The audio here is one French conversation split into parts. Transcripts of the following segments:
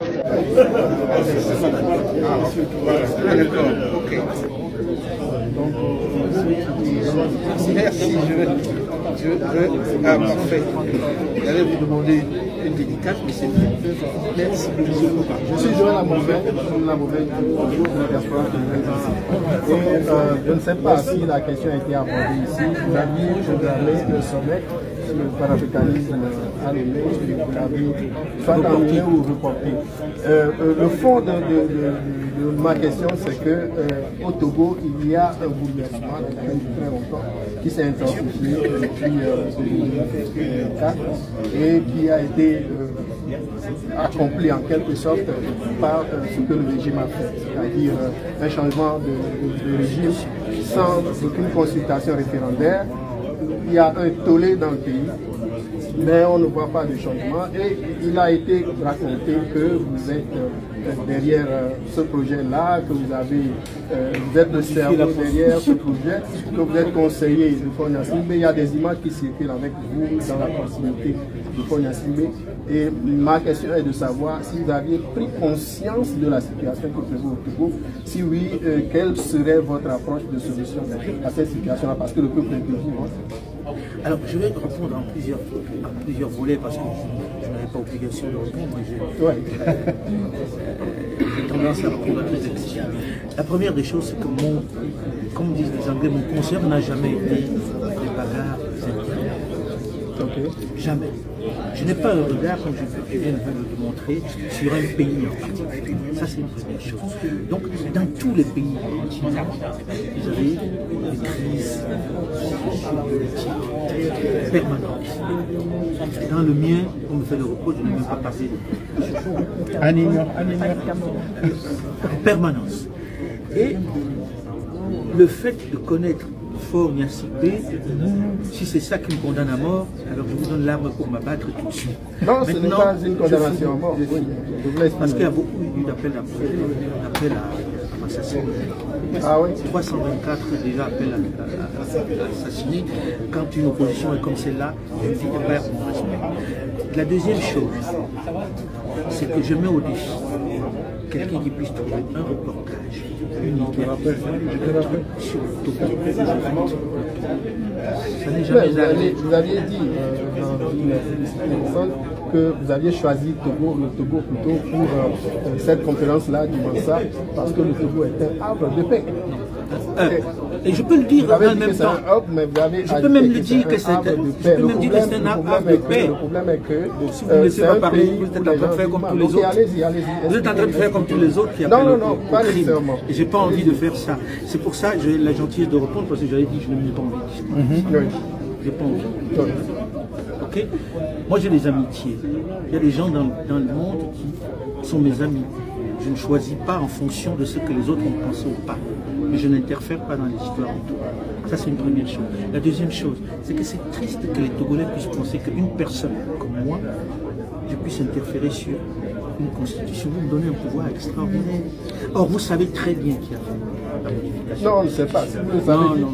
Ok. Donc, merci, parfait. J'allais vous demander une dédicace, mais c'est bien. Merci. Je suis Joël Amouvet, je ne sais pas si la question a été abordée ici. Vous aviez programmé le sommet sur le panafricanisme à l'année, vous l'avez soit annulé ou reporté. Le fond de ma question, c'est que au Togo, il y a un bouleversement depuis très longtemps qui s'est intensifié depuis 2004 et qui a été accompli en quelque sorte par ce que le régime a fait, c'est-à-dire un changement de régime sans aucune consultation référendaire. Il y a un tollé dans le pays, mais on ne voit pas de changement et il a été raconté que vous êtes derrière ce projet-là, que vous êtes le cerveau derrière ce projet, que vous êt conseiller de Fonia Simbe. Il y a des images qui circulent avec vous dans la proximité de Fonia Simbe. Et ma question est de savoir si vous aviez pris conscience de la situation que prévaut au Togo. Si oui, quelle serait votre approche de solution à cette situation-là, parce que le peuple est toujours. Alors, je vais répondre en plusieurs volets parce que je n'avais pas obligation de répondre, mais j'ai tendance à répondre à toutes les questions. La première des choses, c'est que comme disent les Anglais, mon concert n'a jamais été des bagarres intérieures. Okay. Jamais. Je n'ai pas un regard, comme je viens de vous le montrer, sur un pays en particulier. Ça, c'est une première chose. Donc, dans tous les pays continents, vous avez des crises politiques permanentes. Dans le mien, on me fait le reproche, je ne veux pas passer en permanence. Et le fait de connaître Faure Gnassingbé, si c'est ça qui me condamne à mort, alors je vous donne l'arme pour m'abattre tout de suite. Non, ce n'est pas une condamnation à mort. Parce qu'il y a beaucoup eu d'appels à m'assassiner. Ah oui. 324 déjà appels à assassiner. Quand une opposition est comme celle-là, je dis mon respect. La deuxième chose, c'est que je mets au défi quelqu'un qui puisse trouver un reportage unique sur le Togo. Ça n'est jamais arrivé. Vous aviez dit dans une téléphone que vous aviez choisi le Togo plutôt pour cette conférence-là du Mansa parce que le Togo est un havre de paix. Et je peux le dire en même temps. Je peux même le dire que c'est un havre de paix. Le problème est que si vous ne laissez pas parler, vous êtes en train de faire comme tous les autres. Vous êtes en train de faire comme tous les autres qui appellent au crime. Et j'ai pas envie de faire ça. C'est pour ça que j'ai la gentillesse de répondre parce que j'avais dit que je n'ai pas envie. J'ai pas envie. Ok. Moi j'ai des amitiés. Il y a des gens dans le monde qui sont mes amis. Je ne choisis pas en fonction de ce que les autres ont pensé ou pas. Mais je n'interfère pas dans l'histoire du Togo. Ça, c'est une première chose. La deuxième chose, c'est que c'est triste que les Togolais puissent penser qu'une personne comme moi, je puisse interférer sur une constitution. Vous me donnez un pouvoir extraordinaire. Or, vous savez très bien qu'il y a la modification. Non, on ne sait pas. Si vous le savez, non.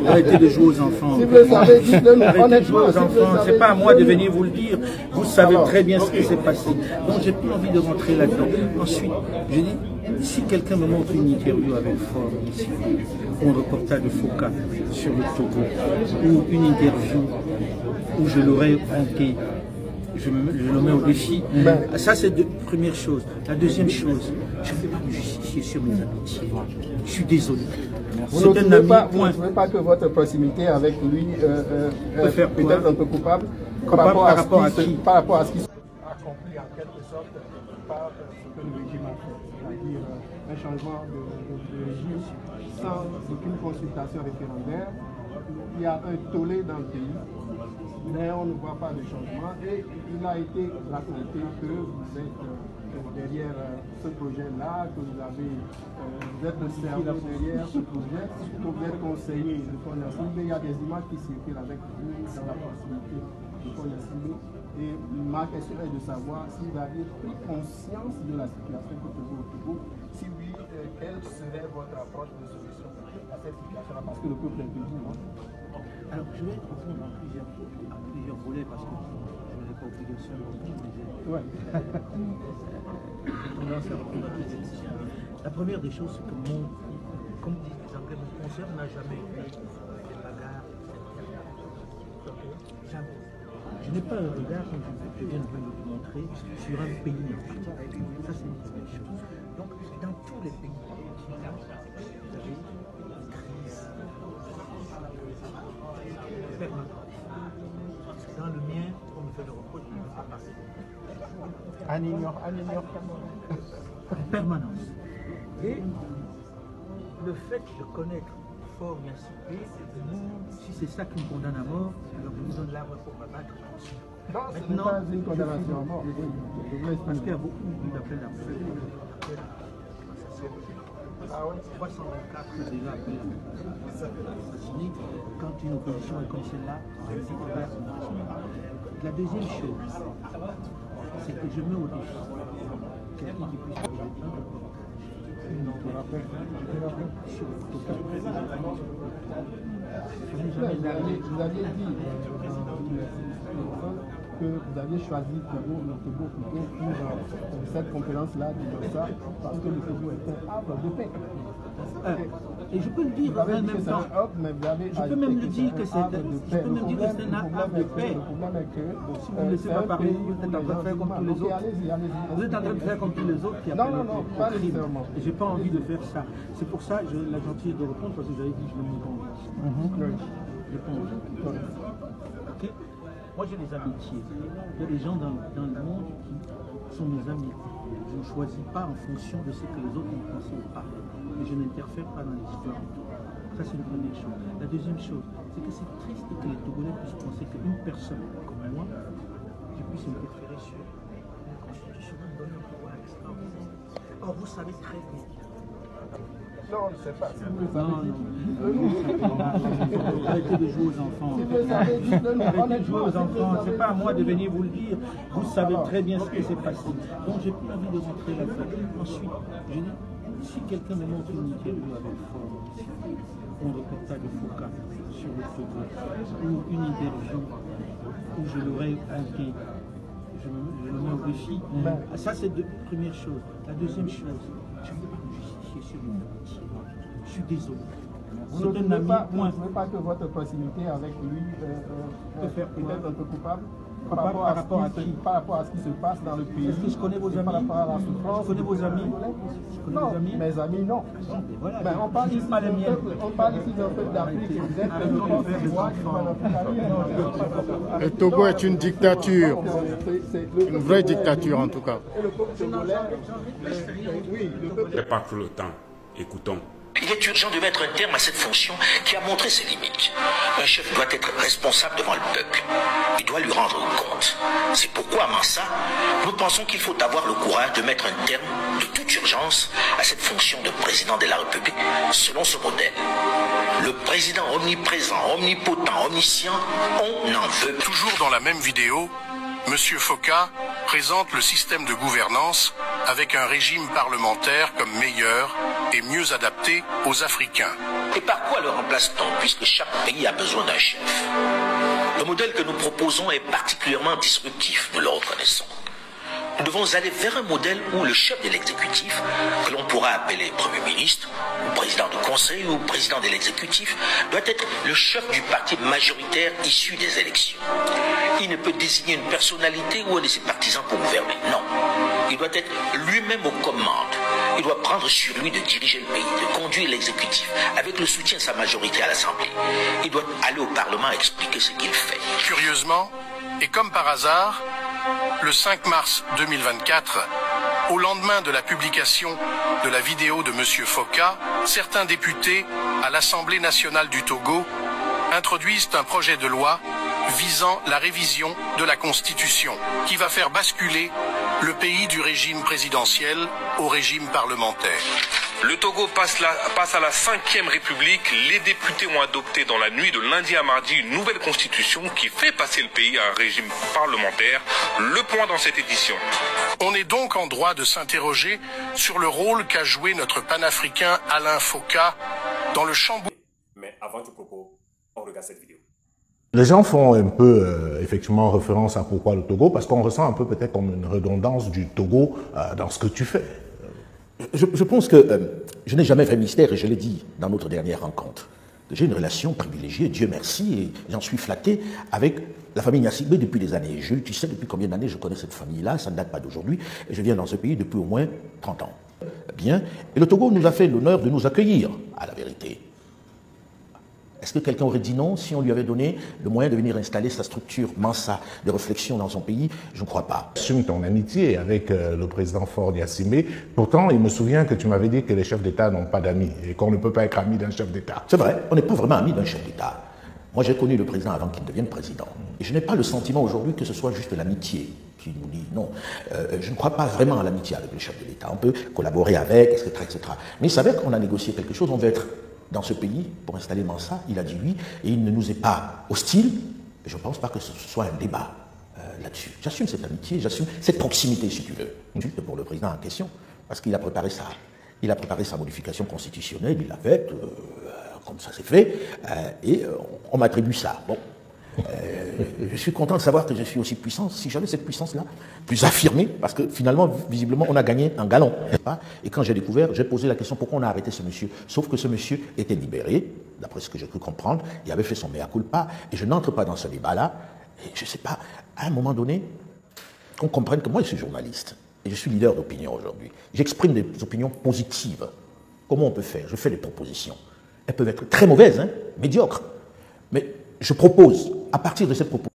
Arrêtez de jouer aux enfants. Si vous le savez, dites-le-nous. Arrêtez de jouer aux enfants. C'est pas à moi de venir vous le dire. Vous savez très bien ce qui s'est passé. Donc, j'ai plus envie de rentrer là-dedans. Ensuite, je dis, si quelqu'un me montre une interview avec Faure ici, ou un reportage de Foka sur le Togo, ou une interview où je l'aurais vanté, je le mets au défi. Ça, c'est la première chose. La deuxième chose, je ne vais pas me justifier sur mes amitiés. Je suis désolé. Vous ne trouvez pas que votre proximité avec lui est peut-être un peu coupable par rapport à ce qui accompli en quelque sorte par ce que le régime a fait, c'est-à-dire un changement de régime sans aucune consultation référendaire. Il y a un tollé dans le pays, mais on ne voit pas de changement et il a été raconté que vous êtes derrière ce projet-là, que vous êtes le cerveau derrière ce projet, que vous êtes conseiller de Fonia Simbe. Il y a des images qui circulent avec vous dans la proximité de Fonia Simbe. Et ma question est de savoir si vous aviez pris conscience de la situation que prévaut au Togo. Si oui, quelle serait votre approche de solution à cette situation-là, parce que le peuple est debout. Alors, je vais répondre à plusieurs volets parce que je n'avais pas obligation de répondre, mais Ouais. La première des choses, c'est que comme disent les Anglais, mon concert n'a jamais eu des bagarres. Jamais. Je n'ai pas un regard, comme je viens de vous le montrer, sur un pays en particulier. Ça, c'est une première chose. Donc, dans tous les pays, vous avez des crises permanentes. Dans le mien, on me fait le reproche, je ne peux pas passer. À New York. En permanence. Et le fait de connaître fort bien cité, si c'est ça qui me condamne à mort, alors je vous donne l'arme pour m'abattre. Non, ce n'est pas une condamnation à mort. Parce qu'il y a beaucoup d'appels à mort. Ah ouais? 324 déjà appelés assassinés. Quand une opposition est comme celle-là, la deuxième chose, c'est que je mets au défi quelqu'un qui puisse faire un reportage. Sur le vous aviez dit que vous aviez choisi le Togo plutôt pour cette conférence-là, ça, parce que le Togo est un havre de paix. Et je peux le dire en même temps. Je peux même le dire que c'est un havre de paix. Le problème est que si vous ne laissez pas parler, vous êtes en train de faire comme tous les autres. Vous êtes en train de faire comme tous les autres qui appellent non, pas nécessairement. Et j'ai pas envie de faire ça. C'est pour ça que j'ai la gentillesse de répondre parce que j'avais dit que je ne me pas envie. Je pas envie. Ok. Moi j'ai des amitiés. Il y a des gens dans le monde qui sont mes amis. Je ne choisis pas en fonction de ce que les autres ont pensé ou pas. Mais je n'interfère pas dans l'histoire. Ça c'est une première chose. La deuxième chose, c'est que c'est triste que les Togolais puissent penser qu'une personne comme moi, je puisse interférer sur une constitution, donner un pouvoir extraordinaire. Or vous savez très bien. Non, on ne sait pas. Arrêtez de jouer aux enfants. Arrêtez de jouer aux enfants. C'est pas à moi de venir vous le dire. Vous savez très bien ce qui s'est passé. Donc j'ai plus envie de rentrer là-dedans. Ensuite, si quelqu'un me montre une interview avec Fort, un reportage de Foucault sur le Togo, ou une interview où je l'aurais invité, je le mets au défi. Ça c'est la première chose. La deuxième chose, je ne veux pas me justifier sur une amitié. Je suis désolé. Vous ne trouvez pas que votre proximité avec lui peut faire peut-être un peu coupable par rapport à ce qui se passe dans le pays? Est-ce que je connais vos amis? Par rapport à la souffrance? Je connais vos amis? Non, mes amis non. Voilà, ben, on parle ici d'un peuple d'Afrique. Vous êtes le porte-voix du panafricanisme. Le Togo est une dictature, une vraie dictature en tout cas. Pas que le temps, écoutons. Il est urgent de mettre un terme à cette fonction qui a montré ses limites. Un chef doit être responsable devant le peuple. Il doit lui rendre compte. C'est pourquoi, à Mansa, nous pensons qu'il faut avoir le courage de mettre un terme de toute urgence à cette fonction de président de la République selon ce modèle. Le président omniprésent, omnipotent, omniscient, on en veut. Toujours dans la même vidéo, Monsieur Foka présente le système de gouvernance avec un régime parlementaire comme meilleur et mieux adapté aux Africains. Et par quoi le remplace-t-on, puisque chaque pays a besoin d'un chef? Le modèle que nous proposons est particulièrement disruptif, nous le reconnaissons. Nous devons aller vers un modèle où le chef de l'exécutif, que l'on pourra appeler Premier ministre, ou président de conseil, ou président de l'exécutif, doit être le chef du parti majoritaire issu des élections. Il ne peut désigner une personnalité ou un de ses partisans pour gouverner, non. Il doit être lui-même aux commandes. Il doit prendre sur lui de diriger le pays, de conduire l'exécutif, avec le soutien de sa majorité à l'Assemblée. Il doit aller au Parlement expliquer ce qu'il fait. Curieusement, et comme par hasard, le 5 mars 2024, au lendemain de la publication de la vidéo de M. Foka, certains députés à l'Assemblée nationale du Togo introduisent un projet de loi visant la révision de la Constitution, qui va faire basculer le pays du régime présidentiel au régime parlementaire. Le Togo passe à la 5e République. Les députés ont adopté dans la nuit de lundi à mardi une nouvelle constitution qui fait passer le pays à un régime parlementaire. Le point dans cette édition. On est donc en droit de s'interroger sur le rôle qu'a joué notre panafricain Alain Foka dans le chamboulement. Mais avant tout propos, on regarde cette vidéo. Les gens font un peu, effectivement, référence à pourquoi le Togo, parce qu'on ressent un peu peut-être comme une redondance du Togo dans ce que tu fais. Je pense que je n'ai jamais fait mystère, et je l'ai dit dans notre dernière rencontre, que j'ai une relation privilégiée, Dieu merci, et j'en suis flatté avec la famille Gnassingbé depuis des années. Jules, tu sais depuis combien d'années je connais cette famille-là, ça ne date pas d'aujourd'hui, et je viens dans ce pays depuis au moins 30 ans. Bien, et le Togo nous a fait l'honneur de nous accueillir, à la vérité. Est-ce que quelqu'un aurait dit non si on lui avait donné le moyen de venir installer sa structure Mansa de réflexion dans son pays? Je ne crois pas. J'assume ton amitié avec le président Faure Gnassingbé. Pourtant, il me souvient que tu m'avais dit que les chefs d'État n'ont pas d'amis et qu'on ne peut pas être ami d'un chef d'État. C'est vrai, on n'est pas vraiment ami d'un chef d'État. Moi, j'ai connu le président avant qu'il devienne président. Et je n'ai pas le sentiment aujourd'hui que ce soit juste l'amitié qui nous dit non. Je ne crois pas vraiment à l'amitié avec le chef de l'État. On peut collaborer avec, etc., etc. Mais il s'avère qu'on a négocié quelque chose, on veut être dans ce pays pour installer Mansa, il a dit oui, et il ne nous est pas hostile. Je ne pense pas que ce soit un débat là-dessus. J'assume cette amitié, j'assume cette proximité, si tu veux, juste pour le président en question, parce qu'il a préparé ça. Il a préparé sa modification constitutionnelle, il l'a faite, comme ça s'est fait, et on m'attribue ça. Bon. Je suis content de savoir que je suis aussi puissant. Si j'avais cette puissance-là, plus affirmée, parce que finalement, visiblement, on a gagné un galon. Et quand j'ai découvert, j'ai posé la question pourquoi on a arrêté ce monsieur. Sauf que ce monsieur était libéré, d'après ce que j'ai cru comprendre, il avait fait son mea culpa, et je n'entre pas dans ce débat-là. Et je ne sais pas, à un moment donné, qu'on comprenne que moi, je suis journaliste, et je suis leader d'opinion aujourd'hui. J'exprime des opinions positives. Comment on peut faire? Je fais des propositions. Elles peuvent être très mauvaises, hein, médiocres. Mais je propose, à partir de cette proposition,